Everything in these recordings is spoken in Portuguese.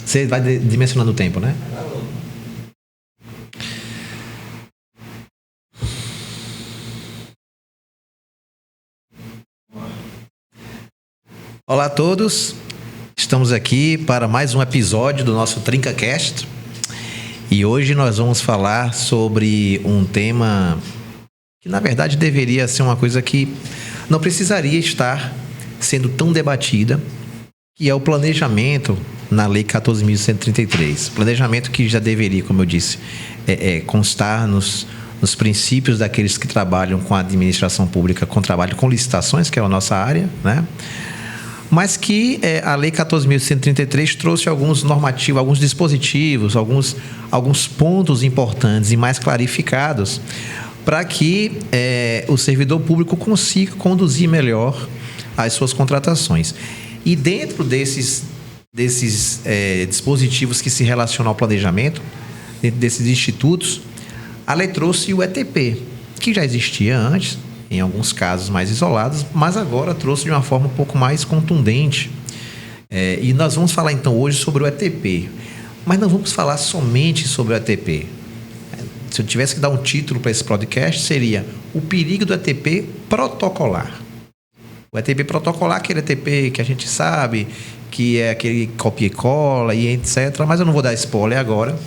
Você vai dimensionando o tempo, né? Olá a todos, estamos aqui para mais um episódio do nosso TrincaCast e hoje nós vamos falar sobre um tema que na verdade deveria ser uma coisa que não precisaria estar sendo tão debatida, que é o planejamento na Lei 14.133. Planejamento que já deveria, como eu disse, constar nos princípios daqueles que trabalham com a administração pública, trabalham com licitações, que é a nossa área, né? Mas que a Lei 14.133 trouxe alguns normativos, alguns dispositivos, alguns pontos importantes e mais clarificados para que o servidor público consiga conduzir melhor as suas contratações. E dentro desses dispositivos que se relacionam ao planejamento, dentro desses institutos, a lei trouxe o ETP, que já existia antes, em alguns casos mais isolados, mas agora trouxe de uma forma um pouco mais contundente. E nós vamos falar então hoje sobre o ETP, mas não vamos falar somente sobre o ETP. Se eu tivesse que dar um título para esse podcast, seria o perigo do ETP protocolar. O ETP protocolar, aquele ETP que a gente sabe, que é aquele copia e cola e etc. Mas eu não vou dar spoiler agora.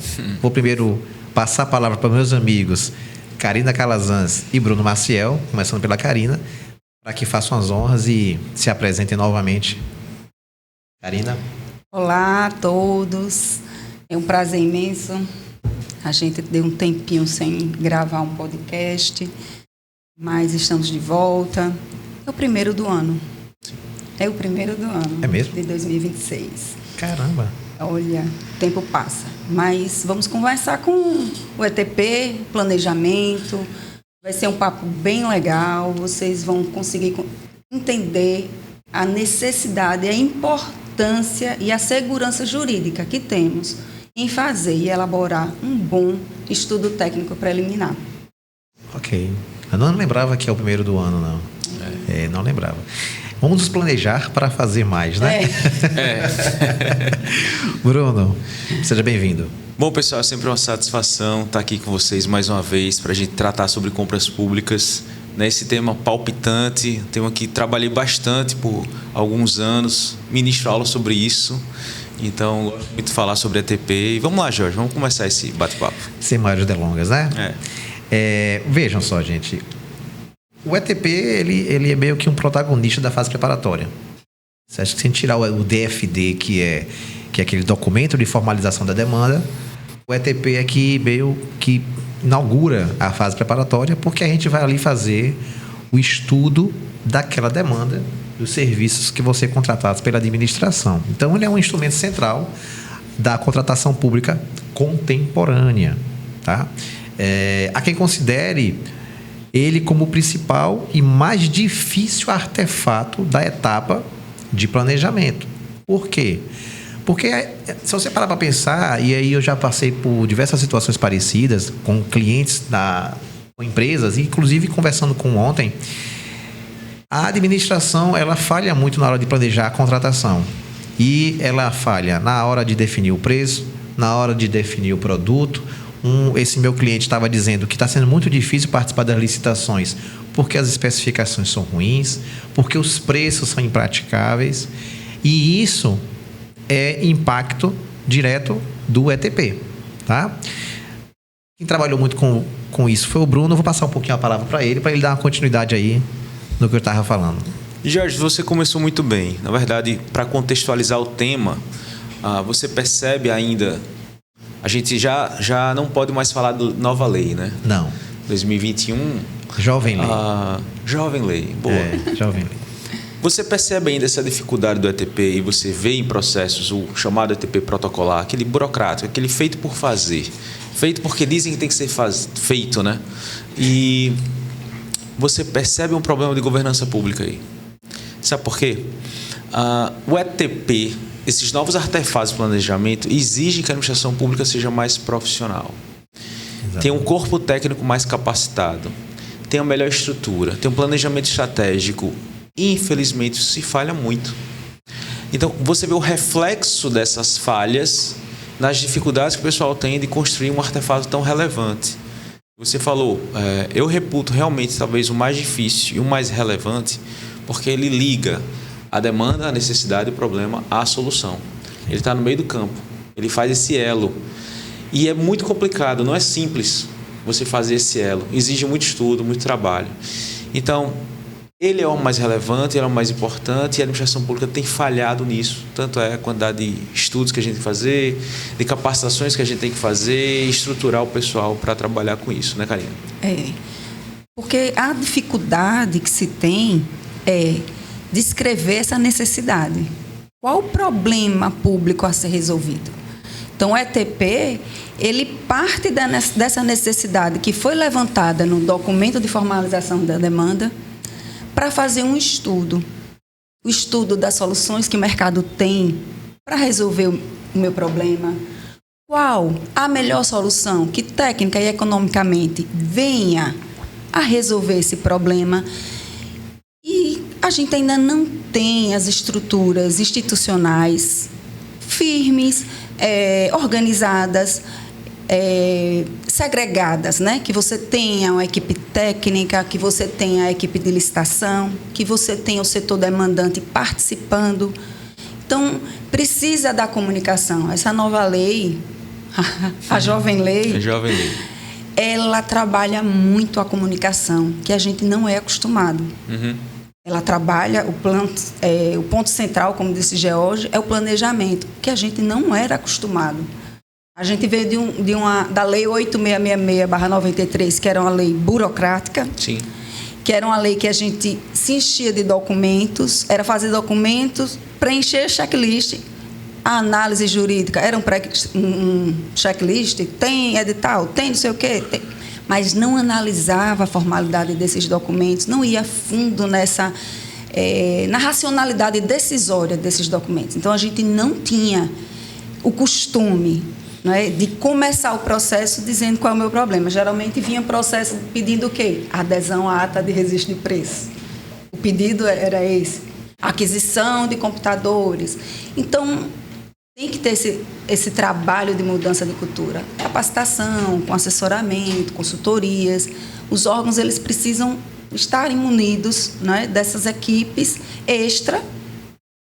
Vou primeiro passar a palavra para meus amigos Karina Calazans e Bruno Maciel, começando pela Karina, para que façam as honras e se apresentem novamente. Karina. Olá a todos, é um prazer imenso. A gente deu um tempinho sem gravar um podcast, mas estamos de volta. É o primeiro do ano. É o primeiro do ano. É mesmo? De 2026. Caramba! Olha, o tempo passa. Mas vamos conversar com o ETP, planejamento. Vai ser um papo bem legal. Vocês vão conseguir entender a necessidade, a importância e a segurança jurídica que temos em fazer e elaborar um bom estudo técnico preliminar. Ok. Eu não lembrava que é o primeiro do ano, não. Não lembrava. Vamos nos planejar para fazer mais, né? Bruno, seja bem-vindo. Bom, pessoal, é sempre uma satisfação estar aqui com vocês mais uma vez para a gente tratar sobre compras públicas. Esse tema palpitante, tema que trabalhei bastante por alguns anos, ministro aula sobre isso. Então, gosto muito de falar sobre ETP. E vamos lá, Jorge, vamos começar esse bate-papo. Sem maiores delongas, né? Vejam só, gente. O ETP, ele é meio que um protagonista da fase preparatória. Você acha que se a gente tirar o DFD, que é aquele documento de formalização da demanda, o ETP é que meio que inaugura a fase preparatória, porque a gente vai ali fazer o estudo daquela demanda, dos serviços que vão ser contratados pela administração. Então, ele é um instrumento central da contratação pública contemporânea. Tá? Há quem considere ele como o principal e mais difícil artefato da etapa de planejamento. Por quê? Porque se você parar para pensar, e aí eu já passei por diversas situações parecidas com clientes, com empresas, inclusive conversando com ontem, a administração ela falha muito na hora de planejar a contratação. E ela falha na hora de definir o preço, na hora de definir o produto. Esse meu cliente estava dizendo que está sendo muito difícil participar das licitações porque as especificações são ruins, porque os preços são impraticáveis, e isso é impacto direto do ETP. Tá? Quem trabalhou muito com isso foi o Bruno. Eu vou passar um pouquinho a palavra para ele dar uma continuidade aí no que eu estava falando. Jorge, você começou muito bem. Na verdade, para contextualizar o tema, você percebe ainda... A gente já não pode mais falar da nova lei, né? Não. 2021... Jovem lei. Jovem lei, boa. Jovem lei. Você percebe ainda essa dificuldade do ETP e você vê em processos o chamado ETP protocolar, aquele burocrático, aquele feito por fazer. Feito porque dizem que tem que ser feito, né? E você percebe um problema de governança pública aí. Sabe por quê? O ETP... Esses novos artefatos de planejamento exigem que a administração pública seja mais profissional. Exatamente. Tenha um corpo técnico mais capacitado, tenha melhor estrutura, tenha um planejamento estratégico. Infelizmente, isso se falha muito. Então, você vê o reflexo dessas falhas nas dificuldades que o pessoal tem de construir um artefato tão relevante. Você falou, eu reputo realmente talvez o mais difícil e o mais relevante, porque ele liga a demanda, a necessidade, o problema à solução. Ele está no meio do campo, ele faz esse elo. E é muito complicado, não é simples você fazer esse elo. Exige muito estudo, muito trabalho. Então, ele é o mais relevante, ele é o mais importante, e a administração pública tem falhado nisso. Tanto é a quantidade de estudos que a gente tem que fazer, de capacitações que a gente tem que fazer, estruturar o pessoal para trabalhar com isso, né, Karina? Porque a dificuldade que se tem é descrever essa necessidade. Qual o problema público a ser resolvido? Então, o ETP, ele parte dessa necessidade que foi levantada no documento de formalização da demanda para fazer um estudo. O estudo das soluções que o mercado tem para resolver o meu problema. Qual a melhor solução que técnica e economicamente venha a resolver esse problema. E a gente ainda não tem as estruturas institucionais firmes, organizadas, segregadas, né? Que você tenha uma equipe técnica, que você tenha a equipe de licitação, que você tenha o setor demandante participando. Então, precisa da comunicação. Essa nova lei, a Jovem Lei, ela trabalha muito a comunicação, que a gente não é acostumado. Uhum. Ela trabalha o ponto central, como disse George, é o planejamento, que a gente não era acostumado. A gente veio da Lei 8666/93, que era uma lei burocrática. Sim. Que era uma lei que a gente se enchia de documentos, era fazer documentos, preencher checklist. A análise jurídica era um checklist, tem edital, tem não sei o quê, tem, mas não analisava a formalidade desses documentos, não ia a fundo na racionalidade decisória desses documentos. Então, a gente não tinha o costume, né, de começar o processo dizendo qual é o meu problema. Geralmente vinha processo pedindo o quê? Adesão à ata de registro de preço. O pedido era esse. Aquisição de computadores. Então, tem que ter esse trabalho de mudança de cultura. Capacitação, com assessoramento, consultorias. Os órgãos, eles precisam estarem munidos, né, dessas equipes extra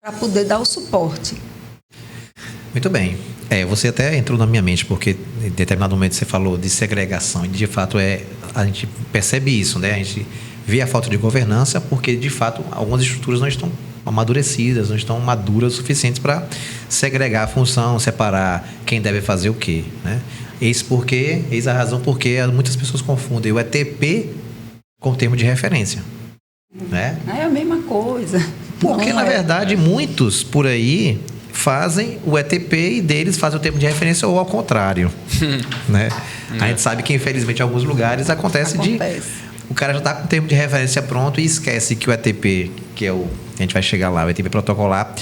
para poder dar o suporte. Muito bem. Você até entrou na minha mente, porque em determinado momento você falou de segregação, e de fato a gente percebe isso, né? A gente vê a falta de governança, porque de fato algumas estruturas não estão amadurecidas, não estão maduras o suficiente para segregar a função, separar quem deve fazer o quê, né? Eis a razão porque muitas pessoas confundem o ETP com o termo de referência, né? É a mesma coisa. Porque, na verdade, muitos por aí fazem o ETP e deles fazem o termo de referência ou ao contrário, né? A gente sabe que, infelizmente, em alguns lugares acontece. O cara já está com o termo de referência pronto e esquece que o ETP, que é a gente vai chegar lá, o ETP protocolar,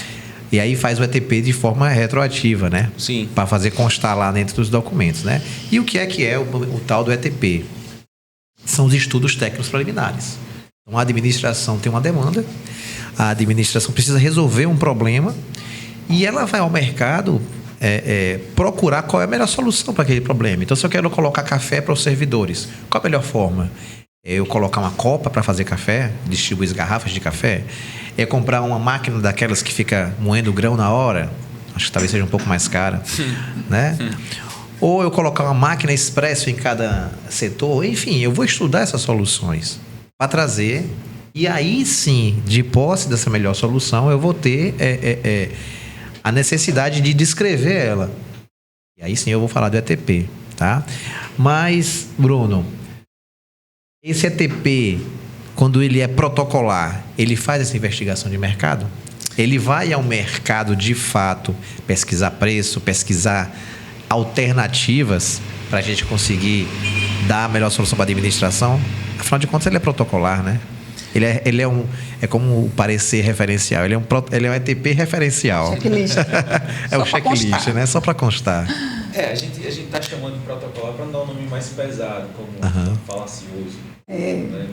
e aí faz o ETP de forma retroativa, né? Sim. Para fazer constar lá dentro dos documentos, né? E o que é o tal do ETP? São os estudos técnicos preliminares. Então, a administração tem uma demanda, a administração precisa resolver um problema e ela vai ao mercado procurar qual é a melhor solução para aquele problema. Então, se eu quero colocar café para os servidores, qual a melhor forma? Eu colocar uma copa para fazer café, distribuir as garrafas de café? É comprar uma máquina daquelas que fica moendo o grão na hora? Acho que talvez seja um pouco mais cara, né? Ou eu colocar uma máquina expresso em cada setor? Enfim, eu vou estudar essas soluções para trazer, e aí sim, de posse dessa melhor solução, eu vou ter a necessidade de descrever ela. E aí sim eu vou falar do ETP, tá? Mas, Bruno, esse ETP, quando ele é protocolar, ele faz essa investigação de mercado? Ele vai ao mercado, de fato, pesquisar preço, pesquisar alternativas para a gente conseguir dar a melhor solução para a administração? Afinal de contas, ele é protocolar, né? Ele é como o parecer referencial. Ele é um ETP referencial. Checklist. É o checklist, né? Só para constar. A gente está chamando de protocolar para não dar um nome mais pesado, como falacioso,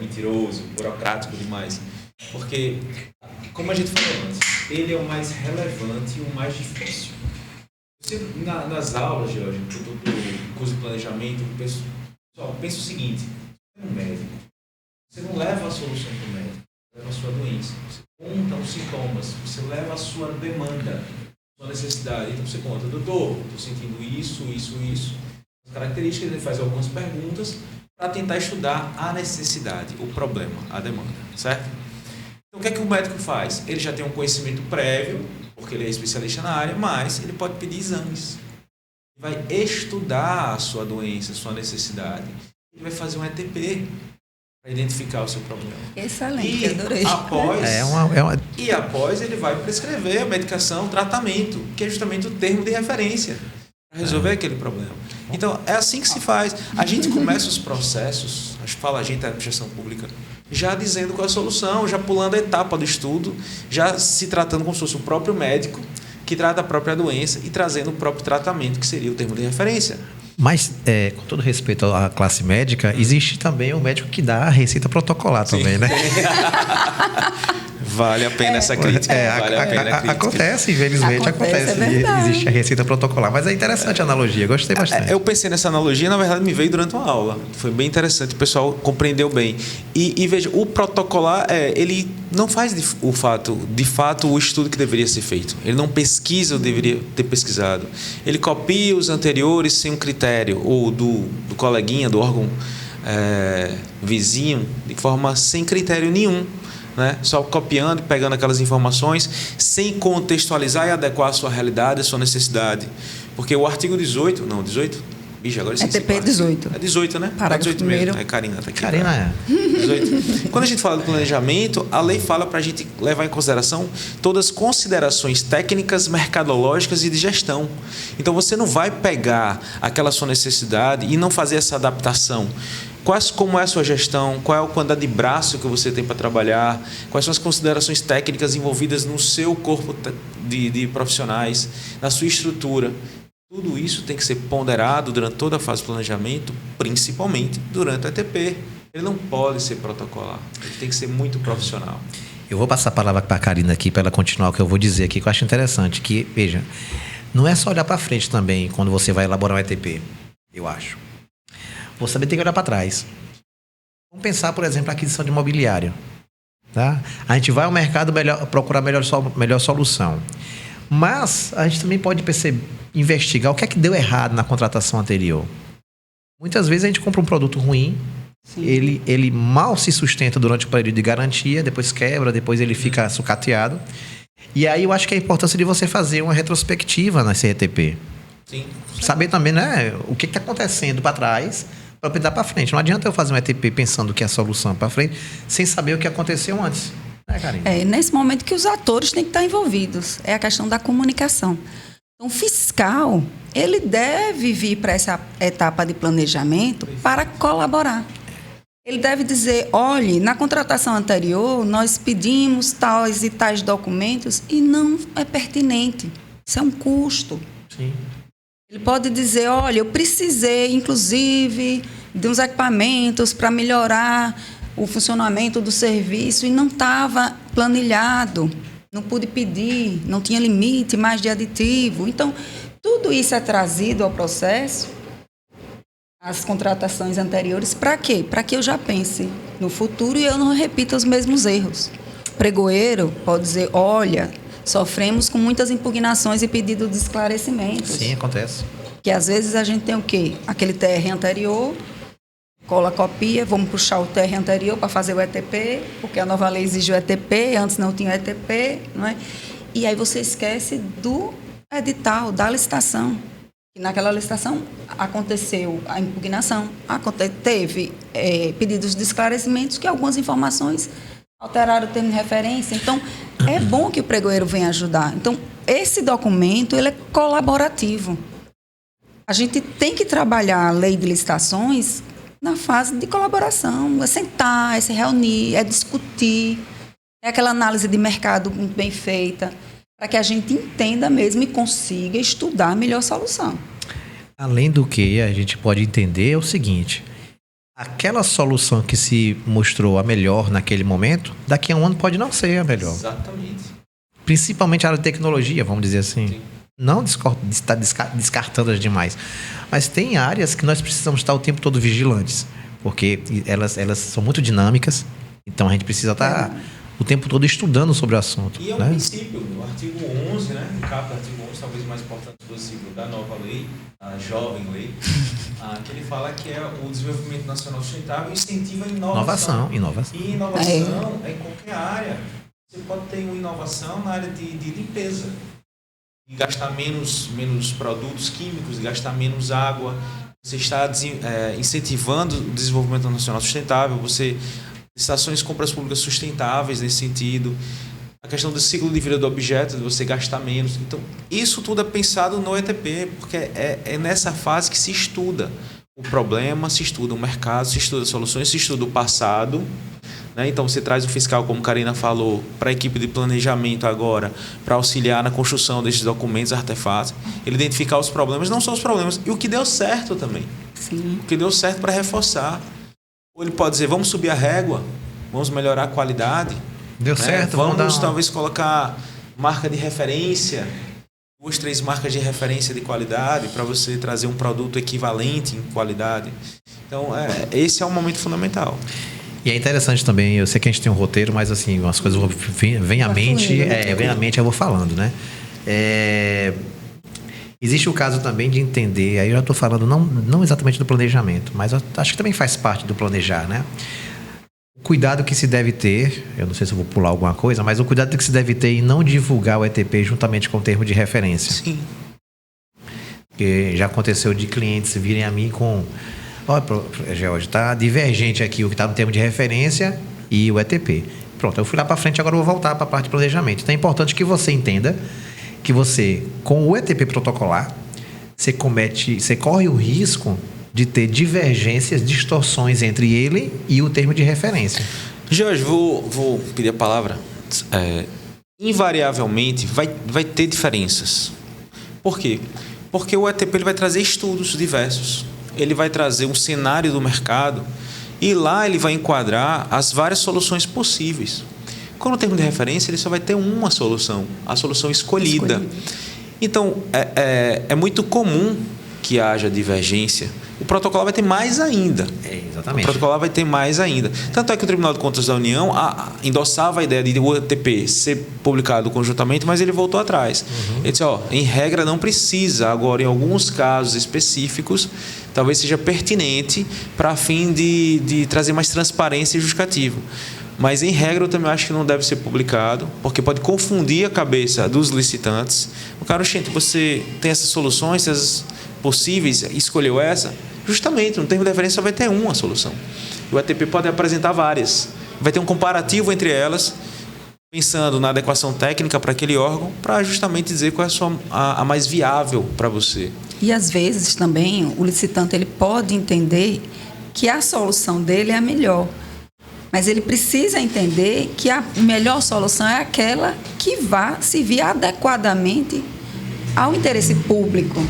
mentiroso, burocrático demais. Porque, como a gente falou antes, ele é o mais relevante e o mais difícil. Nas aulas, Jorge, do curso de planejamento, pessoal, pensa o seguinte: você é um médico, você não leva a solução para o médico, você leva a sua doença, você conta os sintomas, você leva a sua demanda, a sua necessidade. Então você conta, doutor, estou sentindo isso. As características, ele faz algumas perguntas para tentar estudar a necessidade, o problema, a demanda, certo? Então o que é que o médico faz? Ele já tem um conhecimento prévio, porque ele é especialista na área, mas ele pode pedir exames. Ele vai estudar a sua doença, a sua necessidade. Ele vai fazer um ETP para identificar o seu problema. Excelente, e adorei. Após ele vai prescrever a medicação, o tratamento, que é justamente o termo de referência para resolver aquele problema. Então, é assim que se faz. A gente começa os processos, acho que fala a gente, a administração pública, já dizendo qual é a solução, já pulando a etapa do estudo, já se tratando como se fosse o próprio médico que trata a própria doença e trazendo o próprio tratamento, que seria o termo de referência. Mas, com todo respeito à classe médica, existe também o médico que dá a receita protocolar também, né? Vale a pena essa crítica. Vale a pena a crítica. Acontece, infelizmente acontece. Existe a receita protocolar. Mas é interessante a analogia, gostei bastante. Eu pensei nessa analogia, na verdade me veio durante uma aula. Foi bem interessante, o pessoal compreendeu bem. E veja, o protocolar, ele não faz de fato o estudo que deveria ser feito. Ele não pesquisa o que deveria ter pesquisado. Ele copia os anteriores sem um critério, ou do coleguinha, do órgão vizinho, de forma sem critério nenhum. Né? Só copiando e pegando aquelas informações sem contextualizar e adequar a sua realidade, a sua necessidade. Porque o artigo 18... Não, 18? Bicho, agora ETP 18. É 18, né? Parágrafo 18 primeiro. mesmo. Karina está aqui. Karina 18. Quando a gente fala do planejamento, a lei fala para a gente levar em consideração todas as considerações técnicas, mercadológicas e de gestão. Então, você não vai pegar aquela sua necessidade e não fazer essa adaptação. Como é a sua gestão, qual é a quantidade de braço que você tem para trabalhar, quais são as considerações técnicas envolvidas no seu corpo de profissionais, na sua estrutura. Tudo isso tem que ser ponderado durante toda a fase de planejamento, principalmente durante o ETP. Ele não pode ser protocolar, ele tem que ser muito profissional. Eu vou passar a palavra para a Karina aqui, para ela continuar o que eu vou dizer aqui, que eu acho interessante, que, veja, não é só olhar para frente também, quando você vai elaborar um ETP, eu acho. Você também tem que olhar para trás. Vamos pensar, por exemplo, a aquisição de imobiliário. Tá? A gente vai ao mercado procurar melhor solução. Mas a gente também pode investigar o que é que deu errado na contratação anterior. Muitas vezes a gente compra um produto ruim, ele mal se sustenta durante o período de garantia, depois quebra, depois ele fica sucateado. E aí eu acho que é a importância de você fazer uma retrospectiva nesse ETP. Sim. Saber também, né, o que está acontecendo para trás, para pensar para frente. Não adianta eu fazer um ETP pensando que é a solução para frente, sem saber o que aconteceu antes. Né, Karina? É nesse momento que os atores têm que estar envolvidos. É a questão da comunicação. Então, o fiscal, ele deve vir para essa etapa de planejamento para colaborar. Ele deve dizer, olhe, na contratação anterior, nós pedimos tais e tais documentos e não é pertinente. Isso é um custo. Sim. Ele pode dizer, olha, eu precisei, inclusive, de uns equipamentos para melhorar o funcionamento do serviço e não estava planilhado, não pude pedir, não tinha limite mais de aditivo. Então, tudo isso é trazido ao processo, as contratações anteriores, para quê? Para que eu já pense no futuro e eu não repita os mesmos erros. O pregoeiro pode dizer, olha, sofremos com muitas impugnações e pedidos de esclarecimentos. Sim, acontece. Que às vezes a gente tem o quê? Aquele TR anterior, cola copia, vamos puxar o TR anterior para fazer o ETP, porque a nova lei exige o ETP, antes não tinha ETP, não é? E aí você esquece do edital, da licitação. E naquela licitação aconteceu a impugnação, teve pedidos de esclarecimentos que algumas informações alteraram o termo de referência. Então, é bom que o pregoeiro venha ajudar. Então, esse documento ele é colaborativo. A gente tem que trabalhar a lei de licitações na fase de colaboração. É sentar, é se reunir, é discutir. É aquela análise de mercado muito bem feita, para que a gente entenda mesmo e consiga estudar a melhor solução. Além do que a gente pode entender é o seguinte: aquela solução que se mostrou a melhor naquele momento, daqui a um ano pode não ser a melhor. Exatamente. principalmente a área de tecnologia, vamos dizer assim. Sim. Não está descartando as demais. Mas tem áreas que nós precisamos estar o tempo todo vigilantes, porque elas são muito dinâmicas, então a gente precisa estar o tempo todo estudando sobre o assunto. E é um princípio, no artigo 11, né, o caput do artigo 11, talvez o mais importante possível, da nova lei, a jovem lei, que ele fala que é o desenvolvimento nacional sustentável incentiva a inovação. Inovação. E inovação é em qualquer área. Você pode ter uma inovação na área de limpeza, e gastar menos produtos químicos, gastar menos água. Você está incentivando o desenvolvimento nacional sustentável, estações de compras públicas sustentáveis nesse sentido, a questão do ciclo de vida do objeto, de você gastar menos. Então, isso tudo é pensado no ETP, porque é nessa fase que se estuda o problema, se estuda o mercado, se estuda as soluções, se estuda o passado. Né? Então, você traz o fiscal, como Karina falou, para a equipe de planejamento agora, para auxiliar na construção desses documentos, artefatos, ele identificar os problemas, não só os problemas, e o que deu certo também. Sim. O que deu certo para reforçar. Ou ele pode dizer, vamos subir a régua, vamos melhorar a qualidade. Deu certo, vamos talvez colocar marca de referência, 2, 3 marcas de referência de qualidade, para você trazer um produto equivalente em qualidade. Então, esse é um momento fundamental. E é interessante também, eu sei que a gente tem um roteiro, mas assim, umas coisas vêm à mente, eu vou falando, né? Existe o caso também de entender, aí eu já estou falando não exatamente do planejamento, mas eu acho que também faz parte do planejar, né? O cuidado que se deve ter, eu não sei se eu vou pular alguma coisa, mas o cuidado que se deve ter em não divulgar o ETP juntamente com o termo de referência. Sim. Porque já aconteceu de clientes virem a mim com... Olha, George, está divergente aqui o que está no termo de referência e o ETP. Pronto, eu fui lá para frente, agora eu vou voltar para a parte de planejamento. Então é importante que você entenda que você, com o ETP protocolar, você corre o risco de ter divergências, distorções entre ele e o termo de referência. Jorge, vou pedir a palavra. Invariavelmente vai ter diferenças. Por quê? Porque o ETP ele vai trazer estudos diversos. Ele vai trazer um cenário do mercado e lá ele vai enquadrar as várias soluções possíveis. Quando o termo de referência, ele só vai ter uma solução, a solução escolhida. Então, é muito comum que haja divergência. O protocolo vai ter mais ainda. Exatamente. O protocolo vai ter mais ainda. Tanto é que o Tribunal de Contas da União endossava a ideia de o ETP ser publicado conjuntamente, mas ele voltou atrás. Ele disse, em regra não precisa. Agora, em alguns casos específicos, talvez seja pertinente para fim de trazer mais transparência e justificativo. Mas, em regra, eu também acho que não deve ser publicado, porque pode confundir a cabeça dos licitantes. O cara, gente, você tem essas soluções, essas possíveis, escolheu essa? Justamente, no termo de referência só vai ter uma solução. O ETP pode apresentar várias. Vai ter um comparativo entre elas, pensando na adequação técnica para aquele órgão, para justamente dizer qual é a mais viável para você. E, às vezes, também, o licitante ele pode entender que a solução dele é a melhor. Mas ele precisa entender que a melhor solução é aquela que vá servir adequadamente ao interesse público.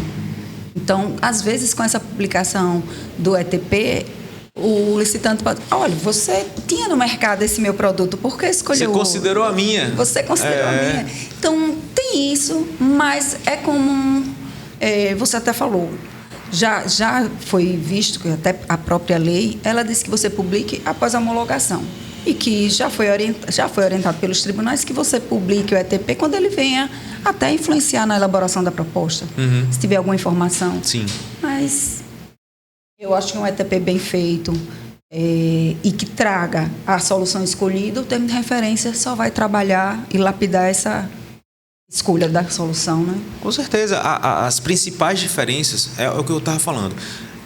Então, às vezes, com essa publicação do ETP, o licitante pode... Olha, você tinha no mercado esse meu produto, por que escolheu? Você considerou a minha. Você considerou a minha. Então, tem isso, mas é como... você até falou... Já foi visto que até a própria lei, ela diz que você publique após a homologação. E que já foi orientado pelos tribunais que você publique o ETP quando ele venha até influenciar na elaboração da proposta. Se tiver alguma informação. Sim. Mas eu acho que um ETP bem feito e que traga a solução escolhida, o termo de referência só vai trabalhar e lapidar essa escolha da solução, né? Com certeza. As principais diferenças é o que eu estava falando.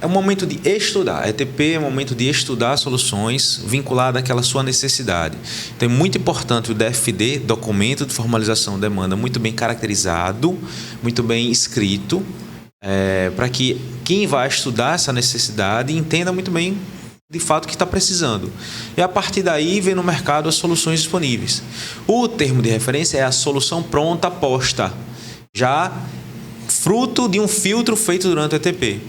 É o momento de estudar. ETP é o momento de estudar soluções vinculadas àquela sua necessidade. Então, é muito importante o DFD, documento de formalização de demanda, muito bem caracterizado, muito bem escrito, para que quem vai estudar essa necessidade entenda muito bem de fato o que está precisando. E a partir daí vem no mercado as soluções disponíveis. O termo de referência é a solução pronta posta, já fruto de um filtro feito durante o ETP.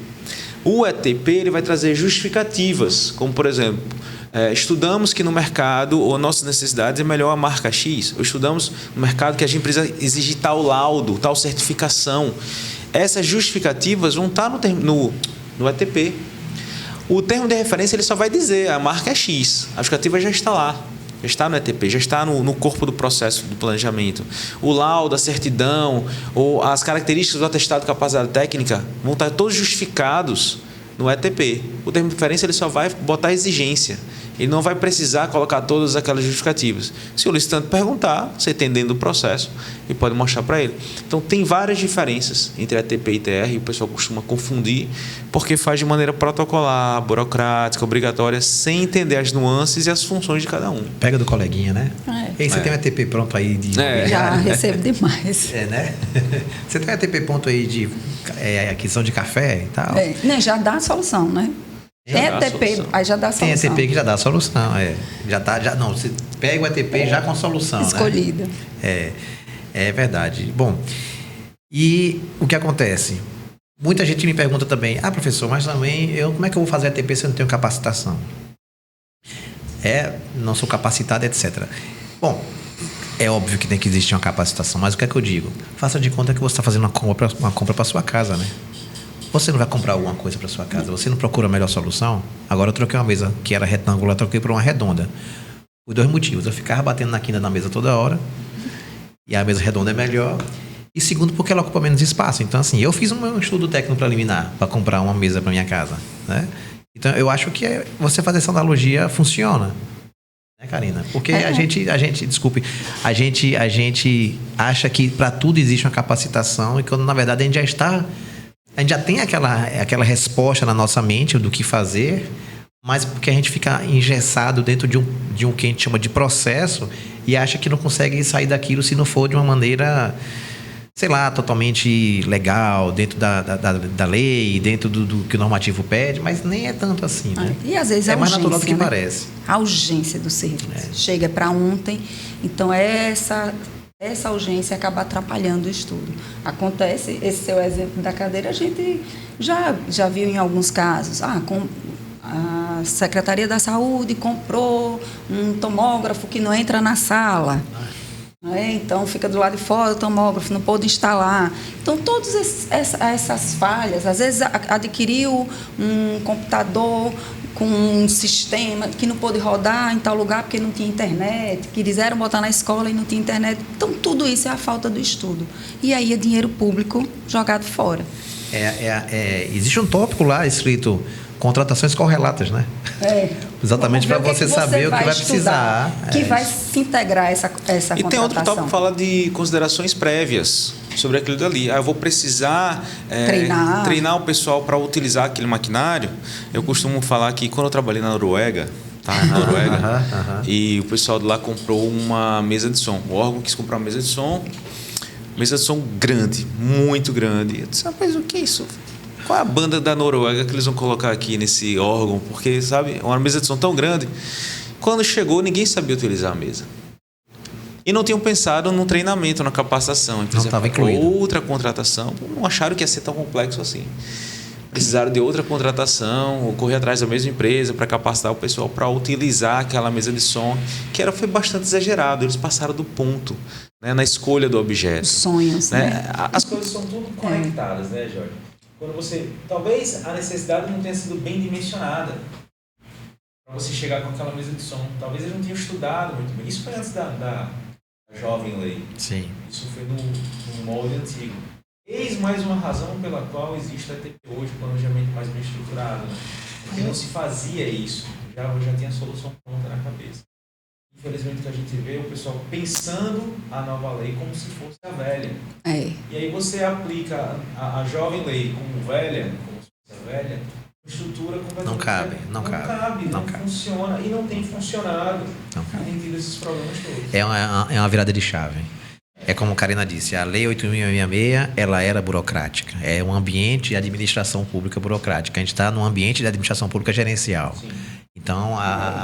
O ETP ele vai trazer justificativas, como por exemplo, estudamos que no mercado, ou nossas necessidades, é melhor a marca X. Ou estudamos no mercado que a gente precisa exigir tal laudo, tal certificação. Essas justificativas vão estar no ETP. O termo de referência ele só vai dizer a marca é X. A justificativa já está lá. Já está no ETP, já está no corpo do processo do planejamento. O laudo, a certidão, ou as características do atestado de capacidade técnica vão estar todos justificados no ETP. O termo de referência ele só vai botar exigência. Ele não vai precisar colocar todas aquelas justificativas. Se o licitante perguntar, você entendendo o processo, e pode mostrar para ele. Então, tem várias diferenças entre ETP e TR, e o pessoal costuma confundir, porque faz de maneira protocolar, burocrática, obrigatória, sem entender as nuances e as funções de cada um. Pega do coleguinha, né? E aí, você tem um ETP pronto aí de... Já recebo demais. Né? Você tem um ETP pronto aí de aquisição de café e tal? Né, já dá a solução, né? Tem ETP, aí já dá a solução. Tem ETP que já dá a solução, não, você pega o ETP já com a solução, escolhida. Né? É verdade. Bom, e o que acontece? Muita gente me pergunta também, professor, mas também como é que eu vou fazer ETP se eu não tenho capacitação? Não sou capacitado, etc. Bom, é óbvio que tem que existir uma capacitação, mas o que é que eu digo? Faça de conta que você está fazendo uma compra para sua casa, né? Você não vai comprar alguma coisa para sua casa, você não procura a melhor solução? Agora eu troquei uma mesa que era retângular, troquei por uma redonda. Por 2 motivos. Eu ficava batendo na quina da mesa toda hora, e a mesa redonda é melhor. E segundo, porque ela ocupa menos espaço. Então, assim, eu fiz um estudo técnico preliminar para comprar uma mesa para minha casa, né? Então, eu acho que você fazer essa analogia funciona. Né, Karina? Porque a gente acha que para tudo existe uma capacitação e quando, na verdade, a gente já tem aquela resposta na nossa mente do que fazer, mas porque a gente fica engessado dentro de um que a gente chama de processo e acha que não consegue sair daquilo se não for de uma maneira, sei lá, totalmente legal, dentro da lei, dentro do que o normativo pede, mas nem é tanto assim, né? E às vezes é mais natural do que parece. A urgência do serviço. Chega para ontem, então essa urgência acaba atrapalhando o estudo. Acontece, esse seu exemplo da cadeira, a gente já viu em alguns casos. A Secretaria da Saúde comprou um tomógrafo que não entra na sala. Então, fica do lado de fora o tomógrafo, não pôde instalar. Então, todas essas falhas, às vezes adquiriu um computador com um sistema que não pôde rodar em tal lugar porque não tinha internet, que quiseram botar na escola e não tinha internet. Então, tudo isso é a falta do estudo. E aí é dinheiro público jogado fora. Existe um tópico lá escrito contratações correlatas, né? Exatamente para você saber o que vai precisar. Que vai se integrar essa contratação. E tem outro tópico que fala de considerações prévias sobre aquilo dali. Eu vou precisar treinar o pessoal para utilizar aquele maquinário. Eu costumo falar que quando eu trabalhei na Noruega, e o pessoal de lá comprou uma mesa de som. O órgão quis comprar uma mesa de som grande, muito grande. Eu disse, mas o que é isso? Qual é a banda da Noruega que eles vão colocar aqui nesse órgão? Porque, sabe, é uma mesa de som tão grande. Quando chegou, ninguém sabia utilizar a mesa. E não tinham pensado no treinamento, na capacitação. Não estava incluído. Outra contratação. Não acharam que ia ser tão complexo assim. Precisaram de outra contratação, ou correr atrás da mesma empresa para capacitar o pessoal para utilizar aquela mesa de som, que foi bastante exagerado. Eles passaram do ponto, né, na escolha do objeto. Os sonhos, né? As coisas são tudo conectadas, né, Jorge? Quando talvez a necessidade não tenha sido bem dimensionada para você chegar com aquela mesa de som. Talvez eles não tenham estudado muito bem. Isso foi antes da jovem lei. Sim. Isso foi no molde antigo. Eis mais uma razão pela qual existe a ETP hoje, o planejamento mais bem estruturado. Né? Porque não se fazia isso. Já tinha a solução pronta na cabeça. Infelizmente, o que a gente vê é o pessoal pensando a nova lei como se fosse a velha. E aí você aplica a jovem lei como velha, como se fosse a velha, estrutura completamente... Não cabe. Não funciona e não tem funcionado. E tem tido esses problemas todos. É uma virada de chave. É como a Karina disse, a Lei 8.666, ela era burocrática. É um ambiente de administração pública burocrática. A gente está num ambiente de administração pública gerencial. Sim. Então,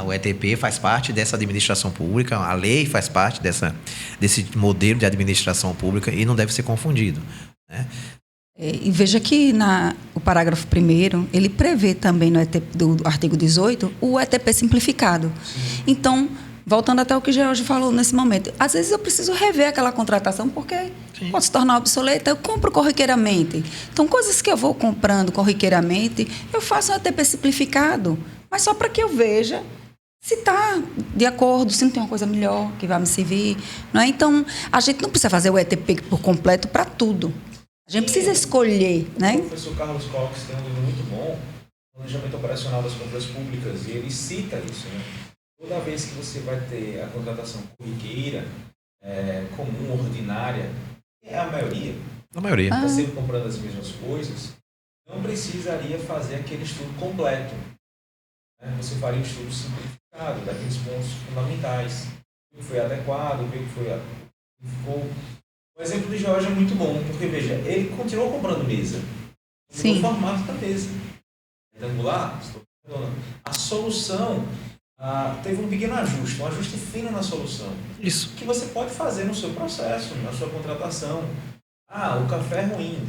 o ETP faz parte dessa administração pública, a lei faz parte desse modelo de administração pública e não deve ser confundido, né? E veja que o parágrafo 1º, ele prevê também no do artigo 18 o ETP simplificado. Sim. Então, voltando até o que o George falou nesse momento, às vezes eu preciso rever aquela contratação porque Sim. pode se tornar obsoleta, eu compro corriqueiramente. Então, coisas que eu vou comprando corriqueiramente, eu faço um ETP simplificado, mas só para que eu veja se está de acordo, se não tem uma coisa melhor que vai me servir. Não é? Então, a gente não precisa fazer o ETP por completo para tudo. A gente precisa escolher, né? O professor Carlos Cox tem um livro muito bom, Planejamento Operacional das Compras Públicas, e ele cita isso, né? Toda vez que você vai ter a contratação corriqueira, comum, ordinária, que é a maioria, está sempre comprando as mesmas coisas, não precisaria fazer aquele estudo completo. Né? Você faria um estudo simplificado, daqueles pontos fundamentais. O que foi adequado, o que ficou... O exemplo de Jorge é muito bom, porque, veja, ele continuou comprando mesa. Sim. No formato da mesa. Retangular, a solução teve um pequeno ajuste, um ajuste fino na solução. Isso. Que você pode fazer no seu processo, na sua contratação. O café é ruim.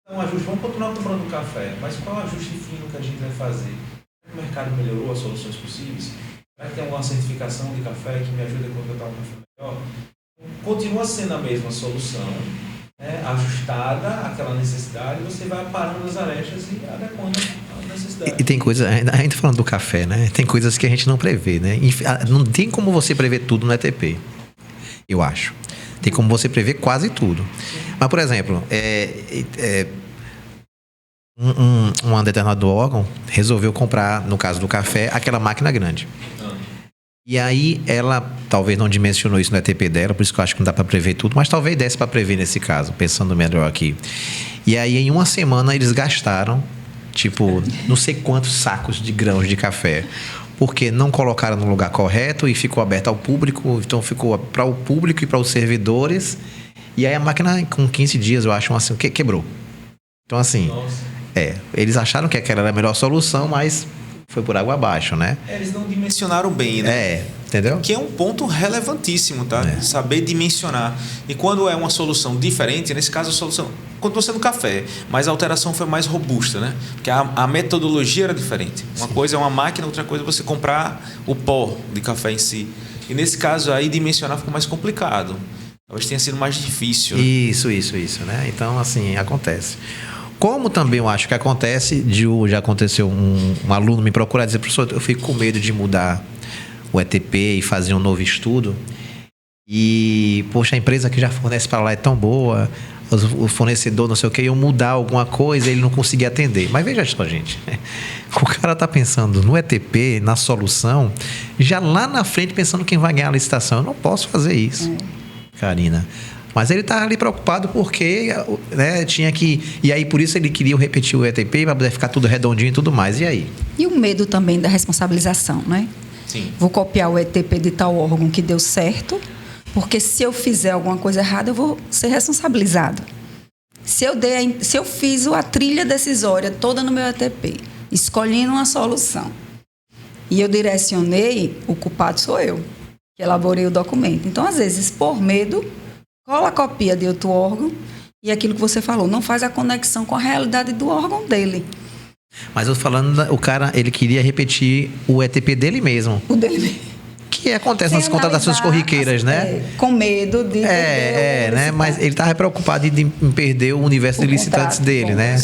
Então, ajuste, vamos continuar comprando café, mas qual o ajuste fino que a gente vai fazer? O mercado melhorou as soluções possíveis? Será que tem alguma certificação de café que me ajude a contratar um café melhor? Continua sendo a mesma solução, né, ajustada àquela necessidade, você vai parando as arestas e adequando a necessidade. E tem coisas, a gente falando do café, né? Tem coisas que a gente não prevê, né? Não tem como você prever tudo no ETP, eu acho. Tem como você prever quase tudo. Mas, por exemplo, um determinado órgão resolveu comprar, no caso do café, aquela máquina grande. E aí ela talvez não dimensionou isso no ETP dela, por isso que eu acho que não dá para prever tudo, mas talvez desse para prever nesse caso, pensando melhor aqui. E aí em uma semana eles gastaram, não sei quantos sacos de grãos de café, porque não colocaram no lugar correto e ficou aberto ao público, então ficou para o público e para os servidores, e aí a máquina com 15 dias, eu acho, assim, quebrou. Então assim, eles acharam que aquela era a melhor solução, mas foi por água abaixo, né? Eles não dimensionaram bem, né? Entendeu? Que é um ponto relevantíssimo, tá? Saber dimensionar. E quando é uma solução diferente, nesse caso a solução continua sendo café, mas a alteração foi mais robusta, né? Porque a metodologia era diferente. Uma coisa é uma máquina, outra coisa é você comprar o pó de café em si. E nesse caso aí, dimensionar ficou mais complicado. Talvez tenha sido mais difícil. Né? Isso, né? Então, assim, acontece. Como também eu acho que acontece, já aconteceu um aluno me procurar e dizer, professor, eu fico com medo de mudar o ETP e fazer um novo estudo. E, poxa, a empresa que já fornece para lá é tão boa, o fornecedor não sei o que, eu mudar alguma coisa, ele não conseguir atender. Mas veja só, gente, o cara está pensando no ETP, na solução, já lá na frente pensando quem vai ganhar a licitação. Eu não posso fazer isso, Karina. Mas ele estava ali preocupado porque, né, tinha que... E aí, por isso, ele queria repetir o ETP para poder ficar tudo redondinho e tudo mais. E aí? E o medo também da responsabilização, né? Sim. Vou copiar o ETP de tal órgão que deu certo, porque se eu fizer alguma coisa errada, eu vou ser responsabilizado. Se eu fiz a trilha decisória toda no meu ETP, escolhendo uma solução, e eu direcionei, o culpado sou eu, que elaborei o documento. Então, às vezes, por medo... cola a copia de outro órgão e aquilo que você falou, não faz a conexão com a realidade do órgão dele. Mas eu falando, o cara, ele queria repetir o ETP dele mesmo. O dele mesmo. Que acontece nas contratações corriqueiras, né? Com medo de perder né? Mas ele estava preocupado em perder o universo de licitantes dele, né?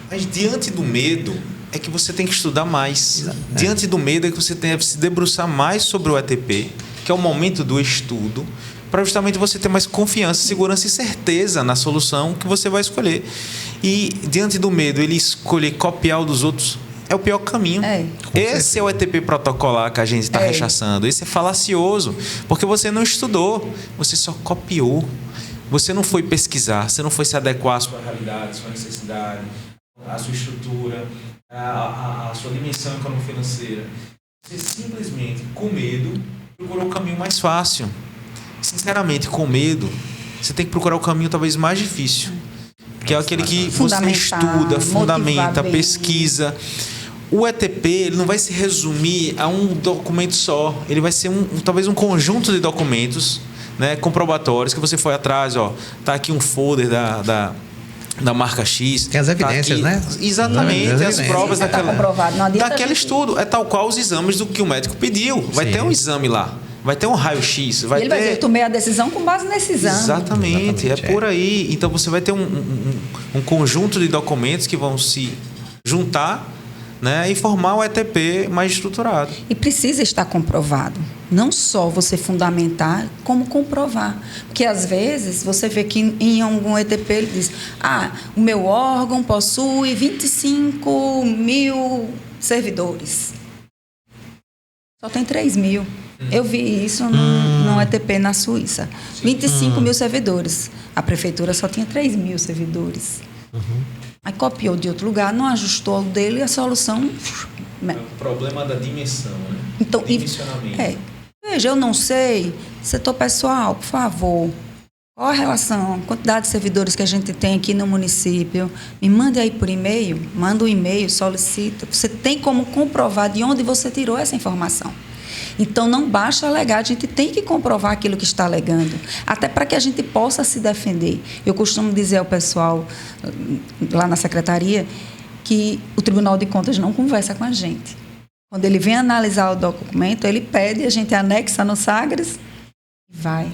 Mas diante do medo é que você tem que estudar mais. Diante do medo é que você tem que se debruçar mais sobre o ETP, que é o momento do estudo, para justamente você ter mais confiança, segurança e certeza na solução que você vai escolher. E, diante do medo, ele escolher copiar o dos outros é o pior caminho. Esse é o ETP protocolar que a gente está rechaçando. Esse é falacioso, porque você não estudou, você só copiou. Você não foi pesquisar, você não foi se adequar à sua realidade, à sua necessidade, à sua estrutura, à sua dimensão econômico-financeira. Você simplesmente, com medo, procurou o caminho mais fácil. Sinceramente, com medo, você tem que procurar o caminho talvez mais difícil, que é aquele que você estuda, fundamenta, pesquisa. O ETP ele não vai se resumir a um documento só, ele vai ser talvez um conjunto de documentos, né, comprobatórios que você foi atrás, tá aqui um folder da marca X. Tem as evidências, tá aqui. né? Exatamente, as provas Tá comprovado, não adianta daquele estudo. É tal qual os exames do que o médico pediu. Vai ter um exame lá. Vai ter um raio-x. Vai dizer, eu tomei a decisão com base nesse exame. Exatamente, é por aí. Então você vai ter um conjunto de documentos que vão se juntar, né, e formar um ETP mais estruturado. E precisa estar comprovado. Não só você fundamentar, como comprovar. Porque, às vezes, você vê que em algum ETP ele diz: o meu órgão possui 25 mil servidores. Só tem 3 mil. Eu vi isso num ETP na Suíça. 25 mil servidores. A prefeitura só tinha 3 mil servidores. Aí copiou de outro lugar, não ajustou o dele e a solução... É o problema da dimensão, né? Então, dimensionamento. Veja, eu não sei, setor pessoal, por favor, qual a relação, a quantidade de servidores que a gente tem aqui no município? Me mande aí por e-mail, manda um e-mail, solicita. Você tem como comprovar de onde você tirou essa informação. Então, não basta alegar, a gente tem que comprovar aquilo que está alegando, até para que a gente possa se defender. Eu costumo dizer ao pessoal lá na secretaria que o Tribunal de Contas não conversa com a gente. Quando ele vem analisar o documento, ele pede, a gente anexa no Sagres e vai.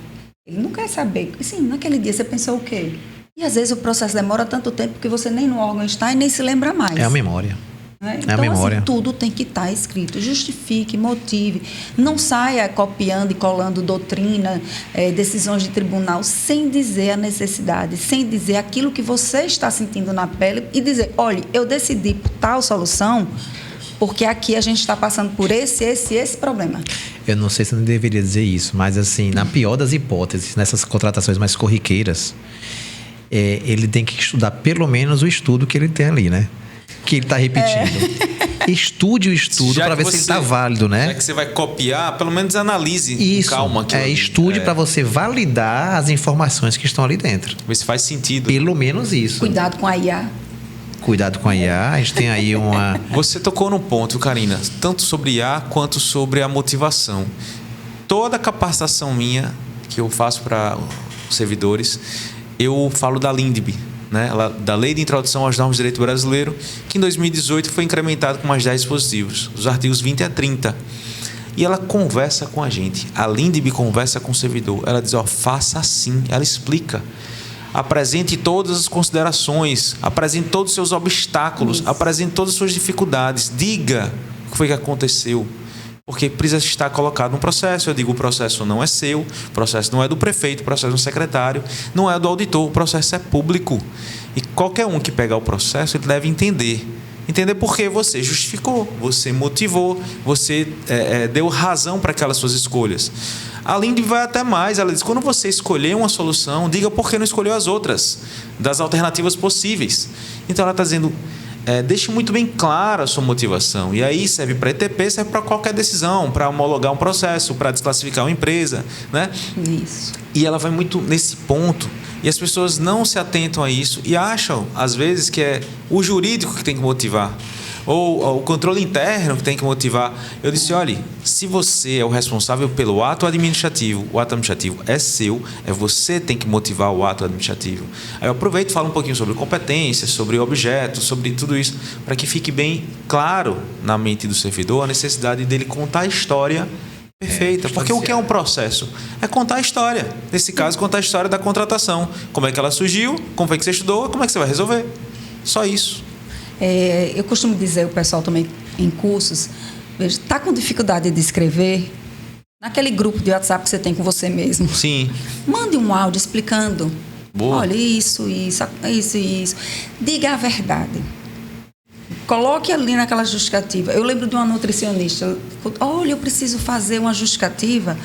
Ele não quer saber. Sim, naquele dia você pensou o quê? E às vezes o processo demora tanto tempo que você nem no órgão está e nem se lembra mais. É a memória. Então, a memória. Assim, tudo tem que estar escrito. Justifique, motive. Não saia copiando e colando doutrina, decisões de tribunal, sem dizer a necessidade, sem dizer aquilo que você está sentindo na pele e dizer: olha, eu decidi por tal solução, porque aqui a gente está passando por esse problema. Eu não sei se eu não deveria dizer isso, mas assim, na pior das hipóteses, nessas contratações mais corriqueiras, ele tem que estudar pelo menos o estudo que ele tem ali, né? Que ele está repetindo. Estude o estudo para ver se ele está válido, né? Já que você vai copiar, pelo menos analise isso, com calma. Estude para você validar as informações que estão ali dentro. Ver se faz sentido. Pelo menos isso. Cuidado com a IA. Cuidado com a IA. A gente tem aí uma... Você tocou num ponto, Karina, tanto sobre IA quanto sobre a motivação. Toda a capacitação minha que eu faço para os servidores, eu falo da LINDB, né, da Lei de Introdução às Normas de Direito Brasileiro, que em 2018 foi incrementado com mais 10 dispositivos, os artigos 20 a 30. E ela conversa com a gente. A LINDB conversa com o servidor. Ela diz: faça assim. Ela explica. Apresente todas as considerações, apresente todos os seus obstáculos, apresente todas as suas dificuldades. Diga o que foi que aconteceu. Porque precisa estar colocado no processo. Eu digo: o processo não é seu, o processo não é do prefeito, o processo é do secretário, não é do auditor, o processo é público. E qualquer um que pegar o processo, ele deve entender. Entender por que você justificou, você motivou, você deu razão para aquelas suas escolhas. A LINDB vai até mais. Ela diz: quando você escolher uma solução, diga por que não escolheu as outras, das alternativas possíveis. Então ela está dizendo... deixe muito bem clara a sua motivação. E aí serve para ETP, serve para qualquer decisão, para homologar um processo, para desclassificar uma empresa, né? Isso. E ela vai muito nesse ponto. E as pessoas não se atentam a isso e acham, às vezes, que é o jurídico que tem que motivar, ou o controle interno que tem que motivar. Eu disse: olha, se você é o responsável pelo ato administrativo, o ato administrativo é seu, você tem que motivar o ato administrativo. Aí eu aproveito e falo um pouquinho sobre competências, sobre objetos, sobre tudo isso, para que fique bem claro na mente do servidor a necessidade dele contar a história perfeita. Porque o que é um processo? É contar a história. Nesse caso, contar a história da contratação. Como é que ela surgiu, como é que você estudou, como é que você vai resolver. Só isso. Eu costumo dizer, o pessoal também em cursos, está com dificuldade de escrever, naquele grupo de WhatsApp que você tem com você mesmo. Sim. Mande um áudio explicando. Boa. Olha, isso. Diga a verdade. Coloque ali naquela justificativa. Eu lembro de uma nutricionista. Olha, eu preciso fazer uma justificativa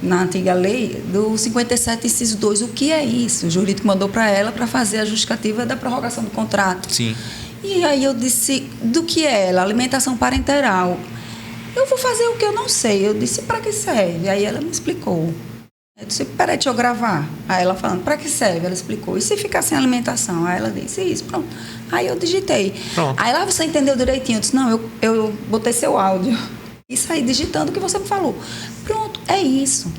na antiga lei do 57, inciso 2. O que é isso? O jurídico mandou para ela para fazer a justificativa da prorrogação do contrato. Sim. E aí eu disse: do que é ela? Alimentação parenteral. Eu vou fazer o que eu não sei. Eu disse: para que serve? Aí ela me explicou. Eu disse: peraí, deixa eu gravar. Aí ela falando: para que serve? Ela explicou. E se ficar sem alimentação? Aí ela disse: isso, pronto. Aí eu digitei. Pronto. Aí lá você entendeu direitinho. Eu disse: não, eu botei seu áudio e saí digitando o que você me falou. Pronto, é isso.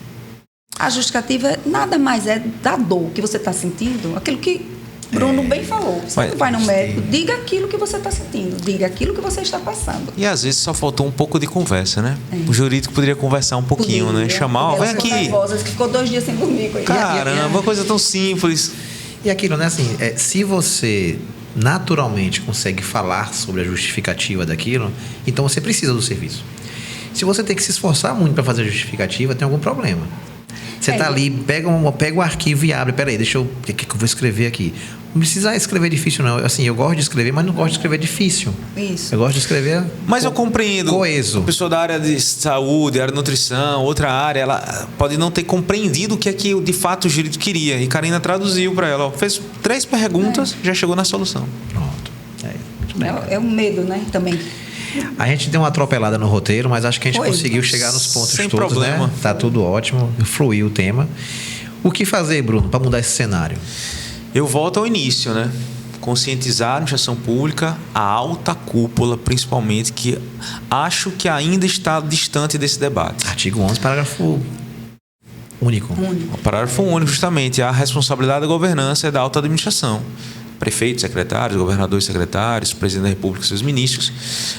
A justificativa nada mais é da dor que você está sentindo, aquilo que Bruno bem falou. Você não vai no médico, diga aquilo que você está sentindo, diga aquilo que você está passando. E às vezes só faltou um pouco de conversa, né? O jurídico poderia conversar um pouquinho, né? Chamar, vem aqui. Nervosa, que ficou 2 dias sem dormir com ele. Caramba, uma coisa tão simples. E aquilo, né? Assim, se você naturalmente consegue falar sobre a justificativa daquilo, então você precisa do serviço. Se você tem que se esforçar muito para fazer a justificativa, tem algum problema. Você está ali, pega o arquivo e abre. Peraí, o que eu vou escrever aqui? Não precisa escrever difícil, não. Assim, eu gosto de escrever, mas não gosto de escrever difícil. Isso. Eu gosto de escrever Mas eu compreendo. Coeso. A pessoa da área de saúde, área de nutrição, outra área, ela pode não ter compreendido o que é que de fato o jurídico queria. E Karina traduziu para ela. Ó, fez 3 perguntas, já chegou na solução. Pronto. Muito bem. É o medo, né? Também. A gente deu uma atropelada no roteiro, mas acho que a gente conseguiu chegar nos pontos sem todos, problema. né? Tá tudo ótimo, fluiu o tema. O que fazer, Bruno, para mudar esse cenário? Eu volto ao início, né? Conscientizar a administração pública, a alta cúpula, principalmente, que acho que ainda está distante desse debate. Artigo 11, parágrafo único. O parágrafo único, justamente, a responsabilidade da governança é da alta administração. Prefeitos, secretários, governadores, secretários, presidente da República e seus ministros.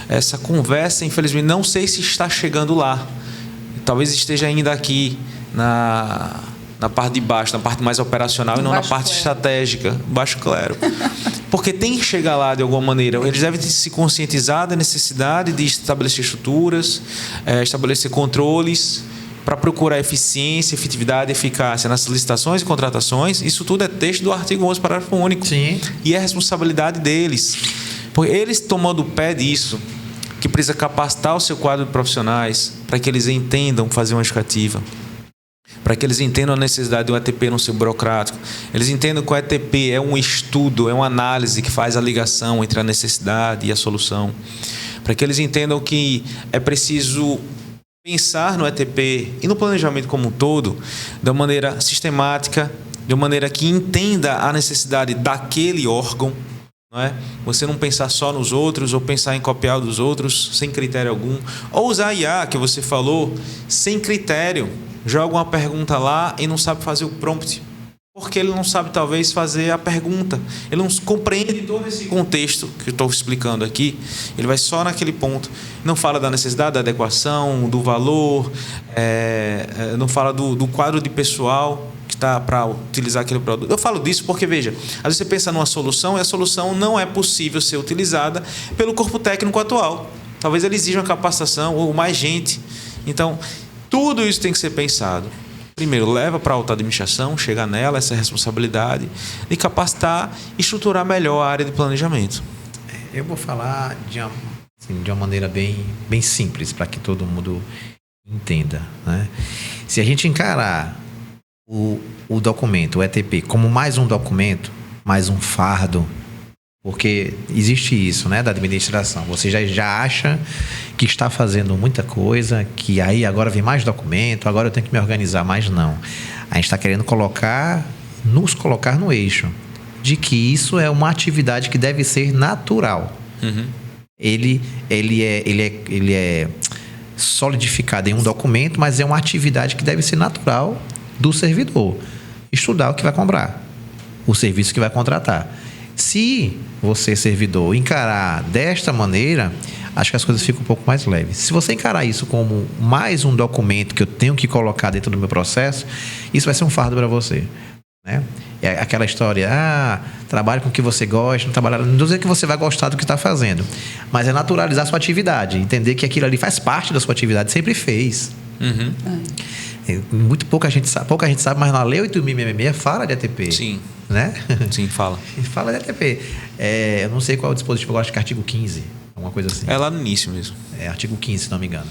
Essa conversa, infelizmente, não sei se está chegando lá. Talvez esteja ainda aqui na parte de baixo, na parte mais operacional e não na parte estratégica, baixo clero. Porque tem que chegar lá de alguma maneira. Eles devem se conscientizar da necessidade de estabelecer estruturas, estabelecer controles, para procurar eficiência, efetividade e eficácia nas licitações e contratações. Isso tudo é texto do artigo 11, parágrafo único. Sim. E é responsabilidade deles. Porque eles tomando o pé disso, que precisa capacitar o seu quadro de profissionais para que eles entendam fazer uma justificativa, para que eles entendam a necessidade do ETP não ser burocrático. Eles entendam que o ETP é um estudo, é uma análise que faz a ligação entre a necessidade e a solução. Para que eles entendam que é preciso pensar no ETP e no planejamento como um todo de uma maneira sistemática, de uma maneira que entenda a necessidade daquele órgão, não é? Você não pensar só nos outros ou pensar em copiar dos outros sem critério algum, ou usar IA, que você falou, sem critério. Joga uma pergunta lá e não sabe fazer o prompt, porque ele não sabe talvez fazer a pergunta, ele não compreende todo esse contexto que eu estou explicando aqui, ele vai só naquele ponto, não fala da necessidade, da adequação, do valor, não fala do quadro de pessoal que está para utilizar aquele produto. Eu falo disso porque, veja, às vezes você pensa numa solução e a solução não é possível ser utilizada pelo corpo técnico atual, talvez ele exija uma capacitação ou mais gente. Então tudo isso tem que ser pensado. Primeiro, leva para a alta administração, chega nela essa responsabilidade de capacitar e estruturar melhor a área de planejamento. Eu vou falar de uma maneira bem simples, para que todo mundo entenda, né? Se a gente encarar o documento, o ETP, como mais um documento, mais um fardo, porque existe isso, né, da administração. Você já acha que está fazendo muita coisa, que aí agora vem mais documento, agora eu tenho que me organizar, mas não. A gente está querendo nos colocar no eixo de que isso é uma atividade que deve ser natural. Uhum. Ele é solidificado em um documento, mas é uma atividade que deve ser natural do servidor. Estudar o que vai comprar, o serviço que vai contratar. Se você, servidor, encarar desta maneira, acho que as coisas ficam um pouco mais leves. Se você encarar isso como mais um documento que eu tenho que colocar dentro do meu processo, isso vai ser um fardo para você, né? É aquela história, trabalhe com o que você gosta, não estou dizendo que você vai gostar do que está fazendo, mas é naturalizar a sua atividade, entender que aquilo ali faz parte da sua atividade, sempre fez. Uhum. Pouca gente sabe, mas na Lei 8.066 fala de ATP. Sim. Né? Sim, fala. Fala de ATP. Eu não sei qual é o dispositivo, eu acho que é artigo 15, alguma coisa assim. É lá no início mesmo. É artigo 15, se não me engano.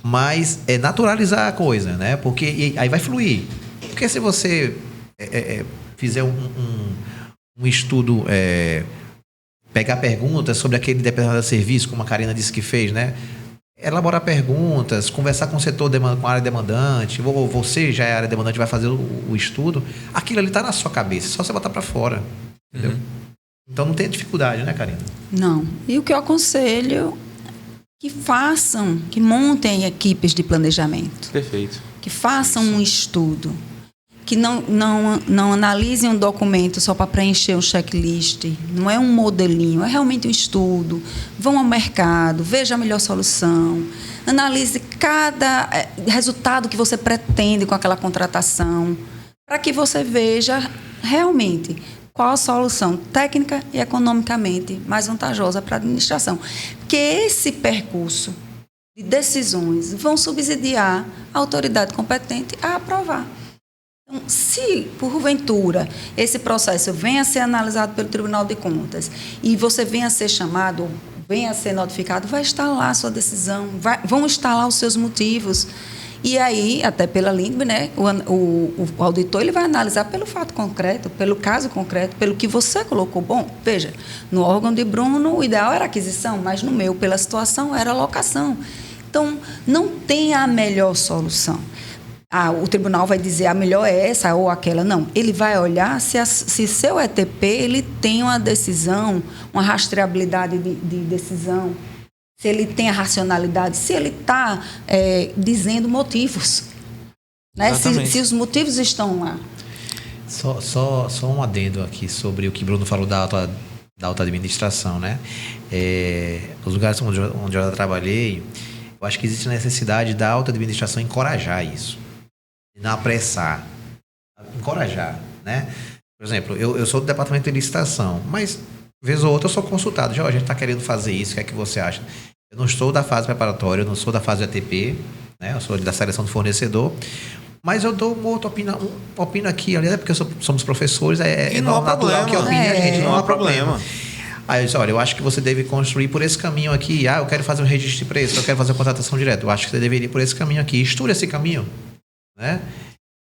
Mas é naturalizar a coisa, né? Porque aí vai fluir. Porque se você fizer um estudo, pegar perguntas sobre aquele determinado serviço, como a Karina disse que fez, né? Elaborar perguntas, conversar com o setor, com a área demandante, ou você já é a área demandante, vai fazer o estudo, aquilo ali está na sua cabeça, só você botar para fora, entendeu? Uhum. Então não tem dificuldade, né, Karina? Não. E o que eu aconselho, que montem equipes de planejamento. Perfeito. Que façam um estudo. que não analise um documento só para preencher um checklist, não é um modelinho, é realmente um estudo. Vão ao mercado, veja a melhor solução, analise cada resultado que você pretende com aquela contratação, para que você veja realmente qual a solução técnica e economicamente mais vantajosa para a administração. Porque esse percurso de decisões vão subsidiar a autoridade competente a aprovar. Então, se, porventura, esse processo venha a ser analisado pelo Tribunal de Contas e você venha a ser chamado, venha a ser notificado, vai estar lá a sua decisão, vão estar lá os seus motivos. E aí, até pela LINDB, né, o auditor ele vai analisar pelo fato concreto, pelo caso concreto, pelo que você colocou. Bom, veja, no órgão de Bruno, o ideal era aquisição, mas no meu, pela situação, era locação. Então, não tem a melhor solução. O tribunal vai dizer a melhor é essa ou aquela. Não, ele vai olhar se seu ETP ele tem uma decisão, uma rastreabilidade de decisão, se ele tem a racionalidade, se ele está dizendo motivos. Né? Se os motivos estão lá. Só um adendo aqui sobre o que Bruno falou da alta administração. Né? Os lugares onde eu já trabalhei, eu acho que existe a necessidade da alta administração encorajar isso. Não apressar, encorajar, né? Por exemplo, eu sou do departamento de licitação, mas vez ou outra eu sou consultado. A gente está querendo fazer isso, o que é que você acha? Eu não estou da fase preparatória, eu não sou da fase do ATP, né? Eu sou da seleção do fornecedor, mas eu dou uma outra opino aqui, ali, porque somos professores, é natural que opine a gente, não há problema. Aí eu disse, olha, eu acho que você deve construir por esse caminho aqui. Eu quero fazer um registro de preço, eu quero fazer uma contratação direta. Eu acho que você deveria ir por esse caminho aqui. Estude esse caminho. Né?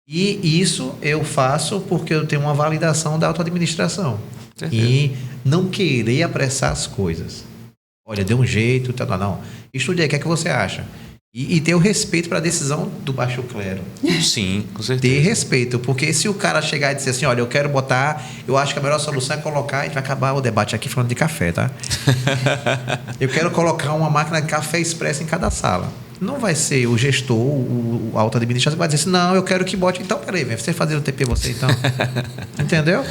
E isso eu faço porque eu tenho uma validação da auto-administração. E não querer apressar as coisas. Olha, dê um jeito, não. Estude aí, o que é que você acha? E ter o respeito para a decisão do baixo clero. Sim, com certeza. Ter respeito, porque se o cara chegar e dizer assim, olha, eu acho que a melhor solução é colocar, a gente vai acabar o debate aqui falando de café, tá? Eu quero colocar uma máquina de café expresso em cada sala. Não vai ser o gestor, o auto-administração, que vai dizer assim, não, eu quero que bote. Então, peraí, você fazer o TP você, então. Entendeu?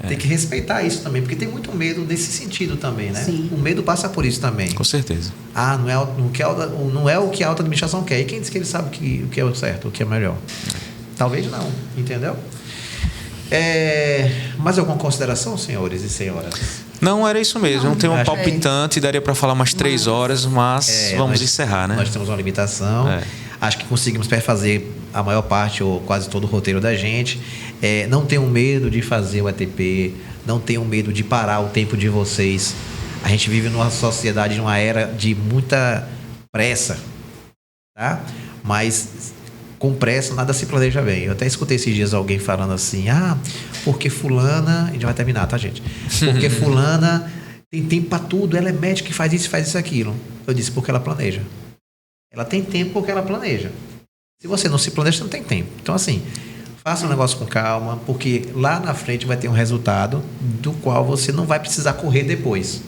Tem que respeitar isso também, porque tem muito medo desse sentido também, né? Sim. O medo passa por isso também. Com certeza. Não é o que a auto-administração quer. E quem diz que ele sabe o que é o certo, o que é melhor? Talvez não, entendeu? Mais alguma consideração, senhores e senhoras? Não, era isso mesmo. Não tem um palpitante, daria para falar mais 3 horas, mas vamos encerrar, né? Nós temos uma limitação. Acho que conseguimos fazer a maior parte ou quase todo o roteiro da gente. Não tenham medo de fazer o ATP, não tenham medo de parar o tempo de vocês. A gente vive numa sociedade, numa era de muita pressa, tá? Mas com pressa nada se planeja bem. Eu até escutei esses dias alguém falando assim, porque fulana, a gente vai terminar, tá, gente? Porque fulana tem tempo para tudo, ela é médica que faz isso, aquilo. Eu disse, porque ela planeja. Ela tem tempo porque ela planeja. Se você não se planeja, você não tem tempo. Então, assim, faça um negócio com calma, porque lá na frente vai ter um resultado do qual você não vai precisar correr depois.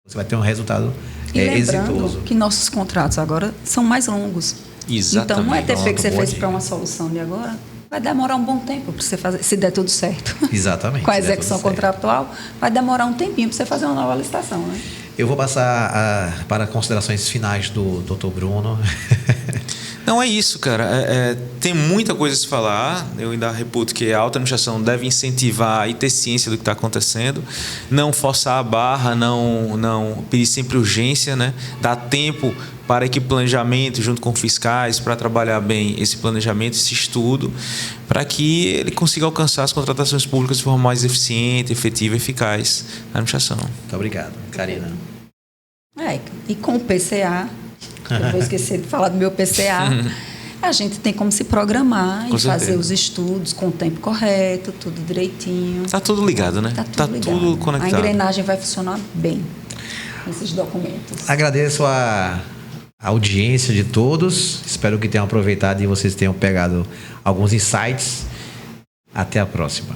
Você vai ter um resultado exitoso. Que nossos contratos agora são mais longos. Exatamente. Então, um ETP que você fez para uma solução de agora vai demorar um bom tempo para você fazer, se der tudo certo. Exatamente. Com a execução contratual, vai demorar um tempinho para você fazer uma nova licitação, né? Eu vou passar para considerações finais do Dr. Bruno. Não, é isso, cara. Tem muita coisa a se falar. Eu ainda reputo que a alta administração deve incentivar e ter ciência do que está acontecendo. Não forçar a barra, não pedir sempre urgência, né? Dar tempo para a equipe de planejamento, junto com fiscais, para trabalhar bem esse planejamento, esse estudo, para que ele consiga alcançar as contratações públicas de forma mais eficiente, efetiva e eficaz na administração. Muito obrigado. Karina. E com o PCA, eu vou esquecer de falar do meu PCA, a gente tem como se programar e fazer os estudos com o tempo correto, tudo direitinho. Está tudo ligado, né? Está tudo conectado. A engrenagem vai funcionar bem, esses documentos. Agradeço a audiência de todos. Espero que tenham aproveitado e vocês tenham pegado alguns insights. Até a próxima.